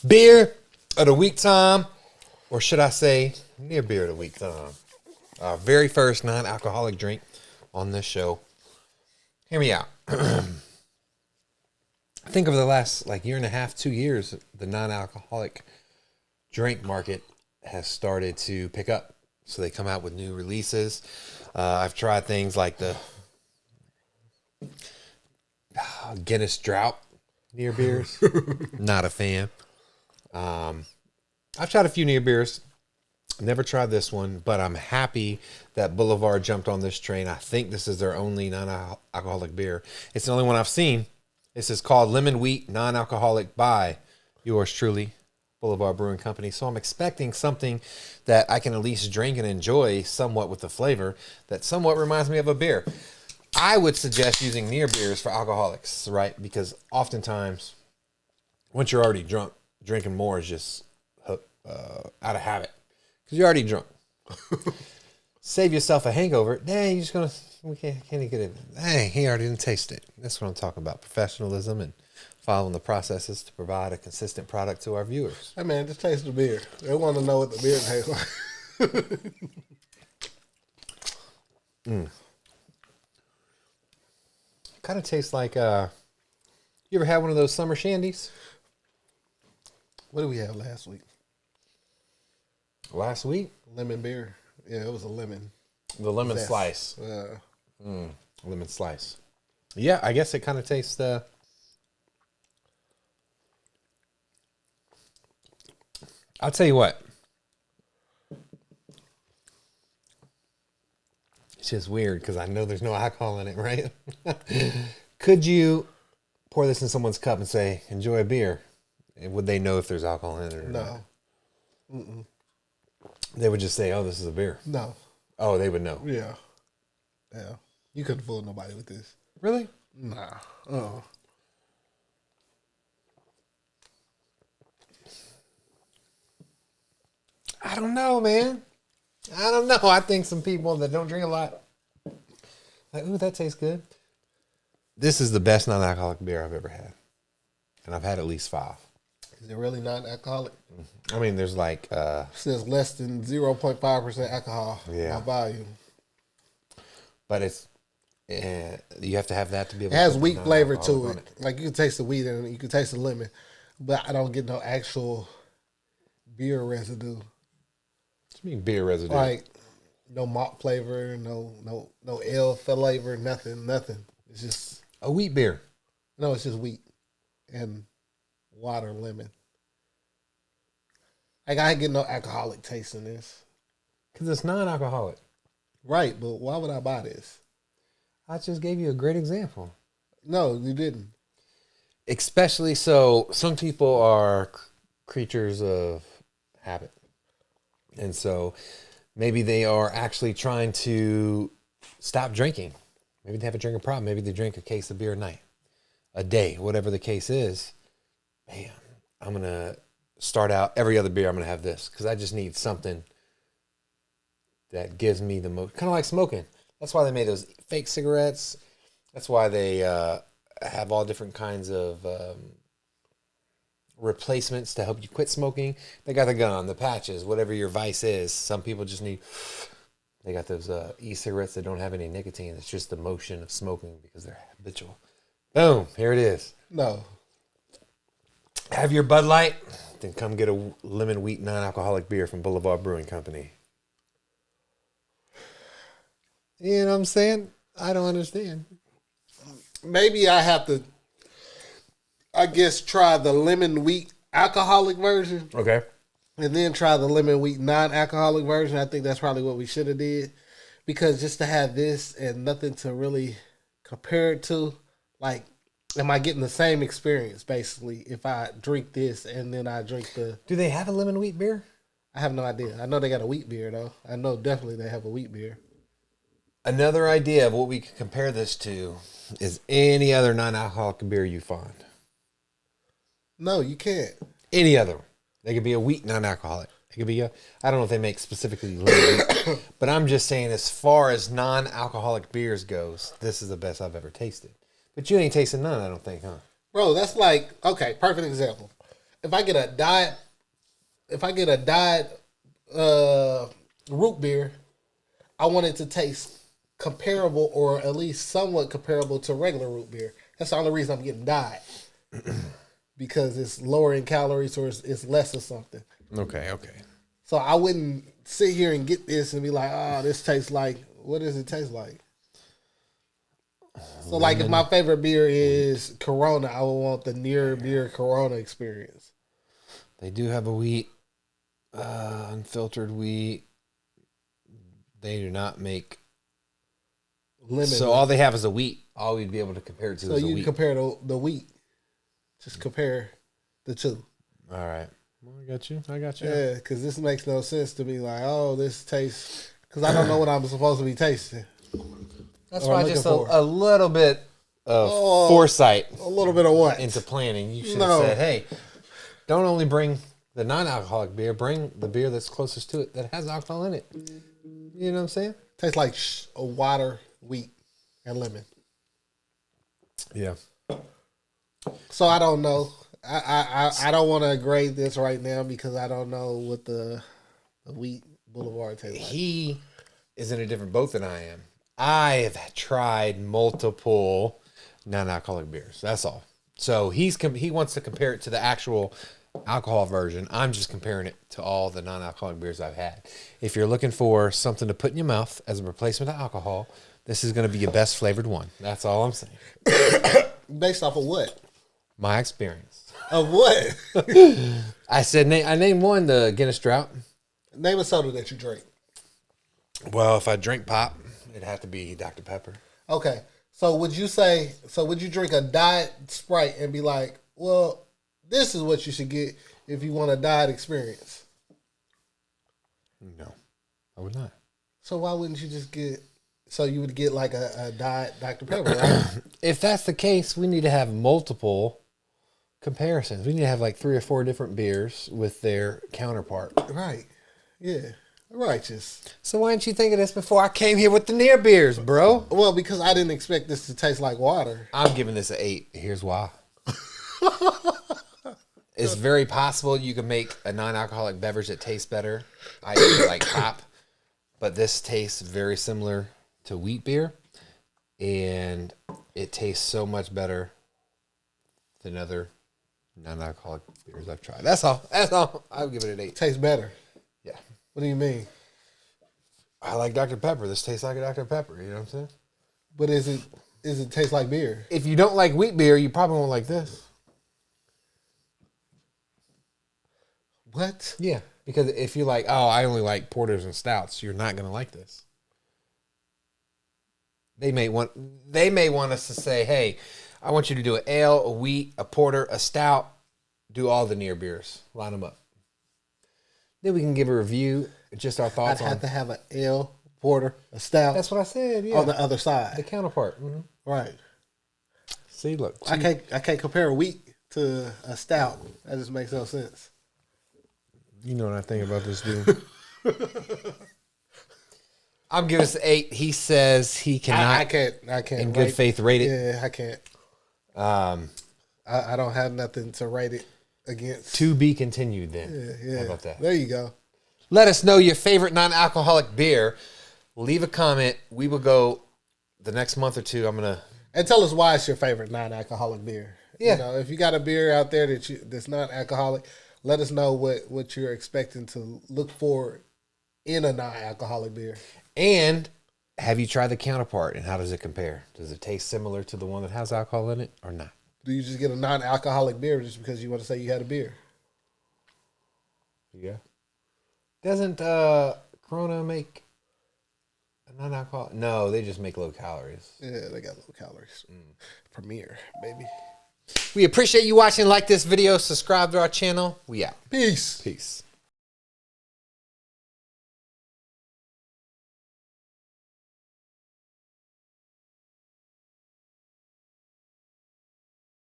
Beer of the week time, or should I say near beer of the week time. Our very first non-alcoholic drink on this show. Hear me out. I think over the last year and a half, 2 years, the non-alcoholic drink market has started to pick up. So they come out with new releases. I've tried things like the Guinness Drought near beers. Not a fan. I've tried a few near beers. Never tried this one, but I'm happy that Boulevard jumped on this train. I think this is their only non-alcoholic beer. It's the only one I've seen. This is called Lemon Wheat Non-Alcoholic by yours truly, Boulevard Brewing Company. So I'm expecting something that I can at least drink and enjoy somewhat with the flavor that somewhat reminds me of a beer. I would suggest using near beers for alcoholics, right? Because oftentimes, once you're already drunk, drinking more is just out of habit. Because you're already drunk. Save yourself a hangover. Dang, you're just going to, we can't even get it. Dang, he already didn't taste it. That's what I'm talking about. Professionalism and following the processes to provide a consistent product to our viewers. Hey, man, just taste the beer. They want to know what the beer tastes like. Kind of tastes like, you ever had one of those summer shandies? What did we have last week? Last week? Lemon beer. Yeah, it was a lemon. The lemon zest. slice. Yeah. Lemon slice. Yeah, I guess it kind of tastes, I'll tell you what. It's just weird because I know there's no alcohol in it, right? Could you pour this in someone's cup and say, enjoy a beer? And would they know if there's alcohol in it or not? No. They would just say, oh, this is a beer. No. Oh, they would know. Yeah. Yeah. You couldn't fool nobody with this. Really? Nah. I don't know, man. I don't know. I think some people that don't drink a lot, like, ooh, that tastes good. This is the best non-alcoholic beer I've ever had. And I've had at least 5. Is it really non-alcoholic? I mean, there's It says less than 0.5% alcohol by volume. But it's, you have to have that to be able It has to wheat flavor to non-alcoholic it. Like, you can taste the wheat in it. You can taste the lemon. But I don't get no actual beer residue. What do you mean beer residue? Like, no malt flavor, no ale flavor, nothing. It's just... A wheat beer. No, it's just wheat and water, lemon. Like, I ain't get no alcoholic taste in this. Because it's non-alcoholic. Right, but why would I buy this? I just gave you a great example. No, you didn't. Especially so, some people are creatures of habit. And so maybe they are actually trying to stop drinking. Maybe they have a drinking problem. Maybe they drink a case of beer a night, a day, whatever the case is. Man, I'm going to start out every other beer. I'm going to have this because I just need something that gives me the most, kind of like smoking. That's why they made those fake cigarettes. That's why they have all different kinds of replacements to help you quit smoking. They got the gun, the patches, whatever your vice is. Some people just need, they got those e-cigarettes that don't have any nicotine. It's just the motion of smoking because they're habitual. Boom, here it is. No. Have your Bud Light, then come get a lemon wheat non-alcoholic beer from Boulevard Brewing Company. You know what I'm saying? I don't understand. Maybe I have to, I guess, try the lemon wheat alcoholic version. Okay. And then try the lemon wheat non-alcoholic version. I think that's probably what we should have did. Because just to have this and nothing to really compare it to, like, am I getting the same experience, basically, if I drink this and then I drink the... Do they have a lemon wheat beer? I have no idea. I know they got a wheat beer, though. I know definitely they have a wheat beer. Another idea of what we could compare this to is any other non-alcoholic beer you find. No, you can't. Any other one. They could be a wheat non-alcoholic. It could be a, I don't know if they make specifically lemon wheat, but I'm just saying as far as non-alcoholic beers goes, this is the best I've ever tasted. But you ain't tasted none, I don't think, huh? Bro, that's like, okay, perfect example. if I get a diet root beer, I want it to taste comparable or at least somewhat comparable to regular root beer. That's the only reason I'm getting diet. Because it's lower in calories or it's less of something. Okay. So I wouldn't sit here and get this and be like, oh, this tastes like, what does it taste like? So like if my favorite beer is Corona, I would want the near beer Corona experience. They do have a wheat, unfiltered wheat. They do not make lemon. So all they have is a wheat. All we'd be able to compare it to so is a you wheat. compare the wheat. Just compare the two. All right. Well, I got you. Yeah, because this makes no sense to me. Like, oh, this tastes... Because I don't know what I'm supposed to be tasting. That's why just a little bit of foresight. A little bit of what? Into planning. You should have said, hey, don't only bring the non-alcoholic beer, bring the beer that's closest to it that has alcohol in it. You know what I'm saying? Tastes like water, wheat, and lemon. Yeah. So I don't know. I don't want to grade this right now because I don't know what the wheat Boulevard tastes like. He is in a different boat than I am. I have tried multiple non-alcoholic beers. That's all. So he wants to compare it to the actual alcohol version. I'm just comparing it to all the non-alcoholic beers I've had. If you're looking for something to put in your mouth as a replacement of alcohol, this is going to be your best flavored one. That's all I'm saying. Based off of what? My experience. Of what? I said, I named one, the Guinness Drought. Name a soda that you drink. Well, if I drink pop, it'd have to be Dr. Pepper. Okay. So would you drink a diet Sprite and be like, well, this is what you should get if you want a diet experience? No, I would not. So why wouldn't you just get... So you would get like a diet Dr. Pepper, right? If that's the case, we need to have multiple comparisons. We need to have like 3 or 4 different beers with their counterpart. Right. Yeah. Righteous. So why didn't you think of this before I came here with the near beers, bro? Well, because I didn't expect this to taste like water. I'm giving this an 8. Here's why. It's very possible you can make a non-alcoholic beverage that tastes better. I like pop, but this tastes very similar to wheat beer, and it tastes so much better than other non-alcoholic beers I've tried. That's all. I'll give it an 8. Tastes better. Yeah. What do you mean? I like Dr. Pepper. This tastes like a Dr. Pepper. You know what I'm saying? But is it taste like beer? If you don't like wheat beer, you probably won't like this. What? Yeah. Because if you're like, oh, I only like porters and stouts, you're not going to like this. They may want us to say, hey, I want you to do an ale, a wheat, a porter, a stout. Do all the near beers. Line them up. Then we can give a review, just our thoughts on. I'd have to have an ale, porter, a stout. That's what I said. Yeah. On the other side, the counterpart. Mm-hmm. Right. See, look. I can't compare a wheat to a stout. That just makes no sense. You know what I think about this dude. I'm giving this an 8. He says he cannot. I can't. In good faith, rate it. Yeah, I can't. I don't have nothing to rate it against. To be continued then. Yeah. How about that? There you go. Let us know your favorite non-alcoholic beer. Leave a comment. We will go the next month or two. And tell us why it's your favorite non-alcoholic beer. Yeah. You know, if you got a beer out there that's not alcoholic, let us know what you're expecting to look for in a non-alcoholic beer. And have you tried the counterpart and how does it compare? Does it taste similar to the one that has alcohol in it or not? Do you just get a non-alcoholic beer just because you want to say you had a beer? Yeah. Doesn't Corona make a non-alcoholic? No, they just make low calories. Yeah, they got low calories. Premier, baby. We appreciate you watching. Like this video. Subscribe to our channel. We out. Peace. Peace.